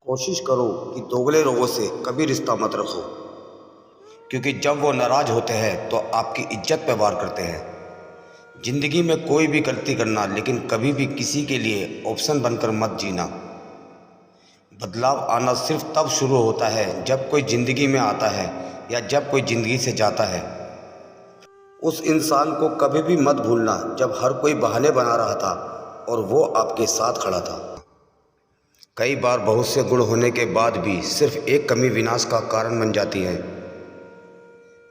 कोशिश करो कि दोगले लोगों से कभी रिश्ता मत रखो, क्योंकि जब वो नाराज़ होते हैं तो आपकी इज्जत पे वार करते हैं। ज़िंदगी में कोई भी गलती करना, लेकिन कभी भी किसी के लिए ऑप्शन बनकर मत जीना। बदलाव आना सिर्फ तब शुरू होता है जब कोई ज़िंदगी में आता है या जब कोई ज़िंदगी से जाता है। उस इंसान को कभी भी मत भूलना जब हर कोई बहाने बना रहा था और वो आपके साथ खड़ा था। कई बार बहुत से गुण होने के बाद भी सिर्फ एक कमी विनाश का कारण बन जाती है।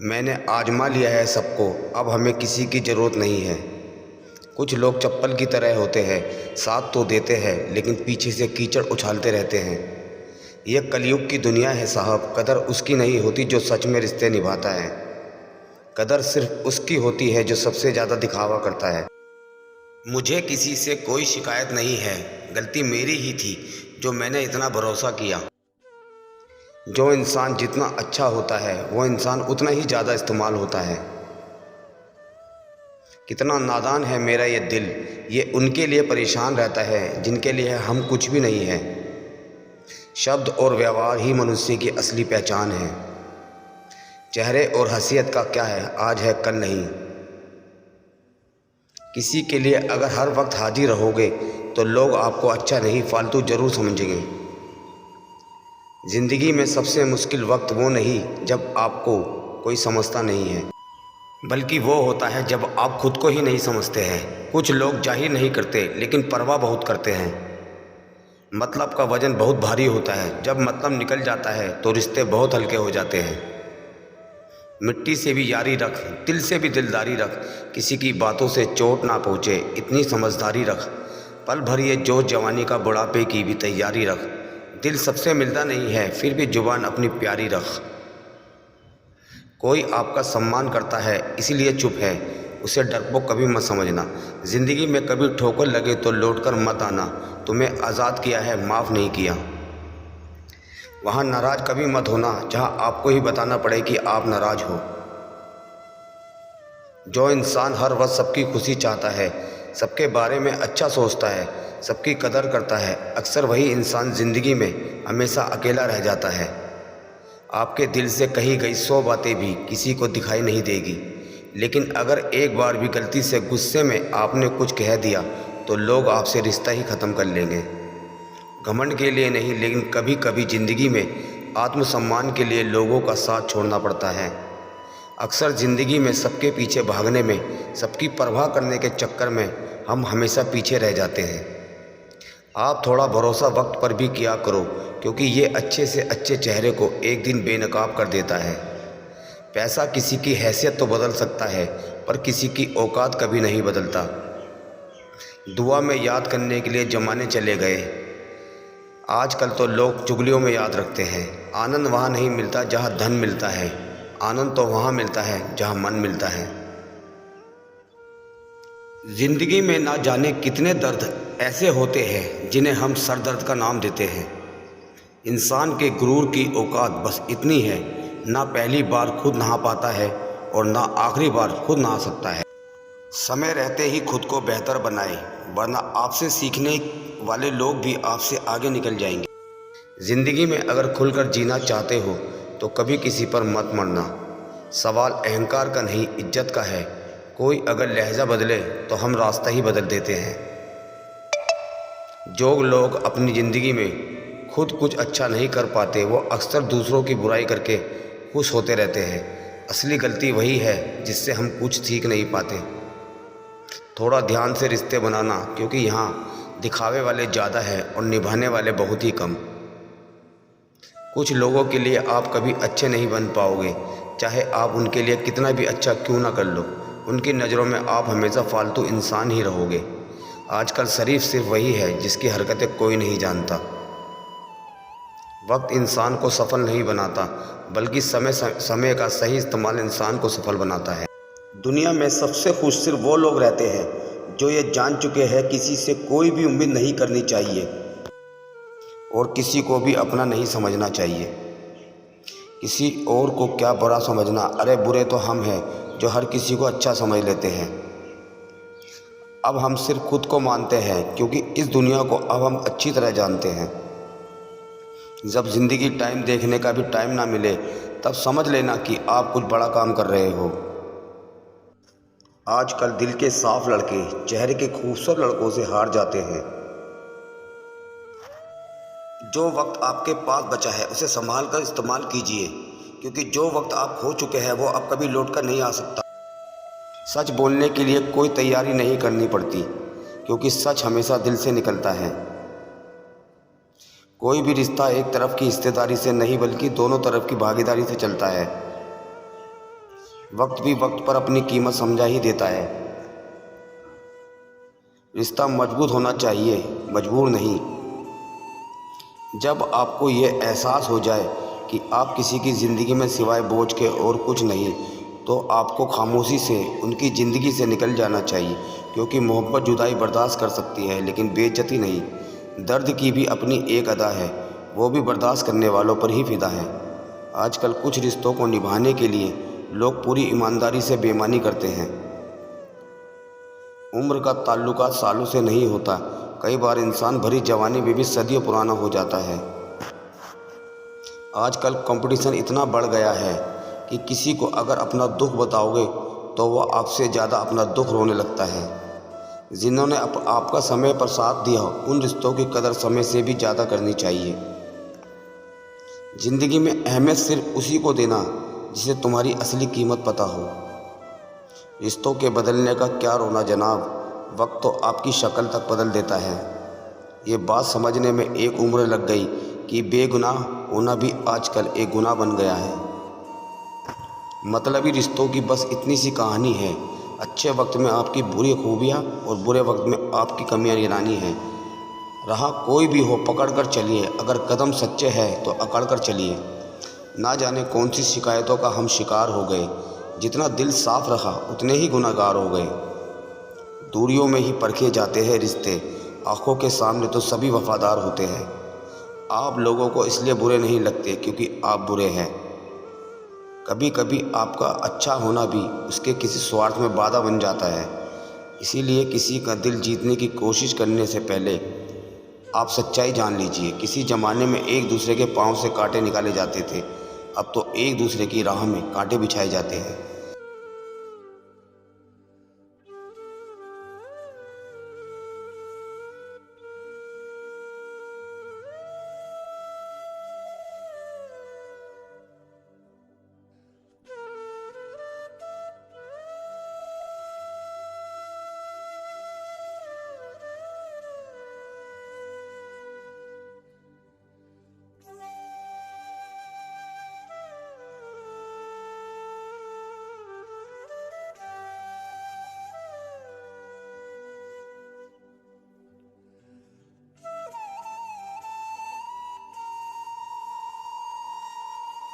मैंने आजमा लिया है सबको, अब हमें किसी की ज़रूरत नहीं है। कुछ लोग चप्पल की तरह होते हैं, साथ तो देते हैं लेकिन पीछे से कीचड़ उछालते रहते हैं। यह कलयुग की दुनिया है साहब। कदर उसकी नहीं होती जो सच में रिश्ते निभाता है। कदर सिर्फ उसकी होती है जो सबसे ज़्यादा दिखावा करता है। मुझे किसी से कोई शिकायत नहीं है, गलती मेरी ही थी जो मैंने इतना भरोसा किया। जो इंसान जितना अच्छा होता है वो इंसान उतना ही ज़्यादा इस्तेमाल होता है। कितना नादान है मेरा ये दिल, ये उनके लिए परेशान रहता है जिनके लिए हम कुछ भी नहीं है। शब्द और व्यवहार ही मनुष्य की असली पहचान है। चेहरे और हसीयत का क्या है, आज है कल नहीं। किसी के लिए अगर हर वक्त हाजिर रहोगे तो लोग आपको अच्छा नहीं, फालतू ज़रूर समझेंगे। ज़िंदगी में सबसे मुश्किल वक्त वो नहीं जब आपको कोई समझता नहीं है, बल्कि वो होता है जब आप खुद को ही नहीं समझते हैं। कुछ लोग जाहिर नहीं करते लेकिन परवाह बहुत करते हैं। मतलब का वज़न बहुत भारी होता है, जब मतलब निकल जाता है तो रिश्ते बहुत हल्के हो जाते हैं। मिट्टी से भी यारी रख, दिल से भी दिलदारी रख, किसी की बातों से चोट ना पहुँचे इतनी समझदारी रख। पल भर ये जोश जवानी का बुढ़ापे की भी तैयारी रख। दिल सबसे मिलता नहीं है, फिर भी जुबान अपनी प्यारी रख। कोई आपका सम्मान करता है इसीलिए चुप है, उसे डरपोक कभी मत समझना। ज़िंदगी में कभी ठोकर लगे तो लौटकर मत आना। तुम्हें आज़ाद किया है, माफ़ नहीं किया। वहाँ नाराज़ कभी मत होना जहाँ आपको ही बताना पड़े कि आप नाराज़ हो। जो इंसान हर वक्त सबकी खुशी चाहता है, सबके बारे में अच्छा सोचता है, सबकी कदर करता है, अक्सर वही इंसान ज़िंदगी में हमेशा अकेला रह जाता है। आपके दिल से कही गई 100 बातें भी किसी को दिखाई नहीं देगी, लेकिन अगर एक बार भी गलती से गुस्से में आपने कुछ कह दिया तो लोग आपसे रिश्ता ही ख़त्म कर लेंगे। घमंड के लिए नहीं, लेकिन कभी कभी ज़िंदगी में आत्मसम्मान के लिए लोगों का साथ छोड़ना पड़ता है। अक्सर ज़िंदगी में सबके पीछे भागने में, सबकी परवाह करने के चक्कर में हम हमेशा पीछे रह जाते हैं। आप थोड़ा भरोसा वक्त पर भी किया करो, क्योंकि ये अच्छे से अच्छे चेहरे को एक दिन बेनकाब कर देता है। पैसा किसी की हैसियत तो बदल सकता है, पर किसी की औकात कभी नहीं बदलता। दुआ में याद करने के लिए ज़माने चले गए, आजकल तो लोग चुगलियों में याद रखते हैं। आनंद वहाँ नहीं मिलता जहाँ धन मिलता है, आनंद तो वहाँ मिलता है जहाँ मन मिलता है। ज़िंदगी में ना जाने कितने दर्द ऐसे होते हैं जिन्हें हम सर दर्द का नाम देते हैं। इंसान के गुरूर की औकात बस इतनी है, ना पहली बार खुद नहा पाता है और ना आखिरी बार खुद नहा सकता है। समय रहते ही खुद को बेहतर बनाए, वरना आपसे सीखने वाले लोग भी आपसे आगे निकल जाएंगे। ज़िंदगी में अगर खुलकर जीना चाहते हो तो कभी किसी पर मत मरना। सवाल अहंकार का नहीं, इज्जत का है। कोई अगर लहजा बदले तो हम रास्ता ही बदल देते हैं। जो लोग अपनी ज़िंदगी में खुद कुछ अच्छा नहीं कर पाते, वो अक्सर दूसरों की बुराई करके खुश होते रहते हैं। असली गलती वही है जिससे हम कुछ सीख नहीं पाते। थोड़ा ध्यान से रिश्ते बनाना, क्योंकि यहाँ दिखावे वाले ज़्यादा हैं और निभाने वाले बहुत ही कम। कुछ लोगों के लिए आप कभी अच्छे नहीं बन पाओगे, चाहे आप उनके लिए कितना भी अच्छा क्यों ना कर लो। उनकी नज़रों में आप हमेशा फालतू इंसान ही रहोगे। आजकल शरीफ सिर्फ वही है जिसकी हरकतें कोई नहीं जानता। वक्त इंसान को सफल नहीं बनाता, बल्कि समय का सही इस्तेमाल इंसान को सफल बनाता है। दुनिया में सबसे खुश सिर्फ वो लोग रहते हैं जो ये जान चुके हैं किसी से कोई भी उम्मीद नहीं करनी चाहिए और किसी को भी अपना नहीं समझना चाहिए। किसी और को क्या बुरा समझना, अरे बुरे तो हम हैं जो हर किसी को अच्छा समझ लेते हैं। अब हम सिर्फ खुद को मानते हैं, क्योंकि इस दुनिया को अब हम अच्छी तरह जानते हैं। जब ज़िंदगी टाइम देखने का भी टाइम ना मिले तब समझ लेना कि आप कुछ बड़ा काम कर रहे हो। आजकल दिल के साफ लड़के चेहरे के खूबसूरत लड़कों से हार जाते हैं। जो वक्त आपके पास बचा है उसे संभाल कर इस्तेमाल कीजिए, क्योंकि जो वक्त आप खो चुके हैं वो अब कभी लौट कर नहीं आ सकता। सच बोलने के लिए कोई तैयारी नहीं करनी पड़ती, क्योंकि सच हमेशा दिल से निकलता है। कोई भी रिश्ता एक तरफ की हिस्सेदारी से नहीं बल्कि दोनों तरफ की भागीदारी से चलता है। वक्त भी वक्त पर अपनी कीमत समझा ही देता है। रिश्ता मजबूत होना चाहिए, मजबूर नहीं। जब आपको ये एहसास हो जाए कि आप किसी की ज़िंदगी में सिवाय बोझ के और कुछ नहीं, तो आपको खामोशी से उनकी ज़िंदगी से निकल जाना चाहिए, क्योंकि मोहब्बत जुदाई बर्दाश्त कर सकती है लेकिन बेइज्जती नहीं। दर्द की भी अपनी एक अदा है, वो भी बर्दाश्त करने वालों पर ही फिदा है। आजकल कुछ रिश्तों को निभाने के लिए लोग पूरी ईमानदारी से बेईमानी करते हैं। उम्र का ताल्लुकात सालों से नहीं होता, कई बार इंसान भरी जवानी में भी सदियों पुराना हो जाता है। आजकल कंपटीशन इतना बढ़ गया है कि किसी को अगर अपना दुख बताओगे तो वह आपसे ज़्यादा अपना दुख रोने लगता है। जिन्होंने आपका समय पर साथ दिया उन रिश्तों की कदर समय से भी ज़्यादा करनी चाहिए। ज़िंदगी में अहमियत सिर्फ उसी को देना जिसे तुम्हारी असली कीमत पता हो। रिश्तों के बदलने का क्या रोना जनाब, वक्त तो आपकी शक्ल तक बदल देता है। ये बात समझने में एक उम्र लग गई कि बेगुनाह होना भी आजकल एक गुनाह बन गया है। मतलबी रिश्तों की बस इतनी सी कहानी है। अच्छे वक्त में आपकी बुरी खूबियाँ और बुरे वक्त में आपकी कमियाँ गिनानी हैं। रहा कोई भी हो पकड़ कर चलिए, अगर कदम सच्चे हैं तो अकड़ कर चलिए। ना जाने कौन सी शिकायतों का हम शिकार हो गए, जितना दिल साफ रहा उतने ही गुनाहगार हो गए। दूरियों में ही परखे जाते हैं रिश्ते, आंखों के सामने तो सभी वफादार होते हैं। आप लोगों को इसलिए बुरे नहीं लगते क्योंकि आप बुरे हैं। कभी कभी आपका अच्छा होना भी उसके किसी स्वार्थ में बाधा बन जाता है। इसीलिए किसी का दिल जीतने की कोशिश करने से पहले आप सच्चाई जान लीजिए। किसी ज़माने में एक दूसरे के पाँव से कांटे निकाले जाते थे, अब तो एक दूसरे की राह में कांटे बिछाए जाते हैं।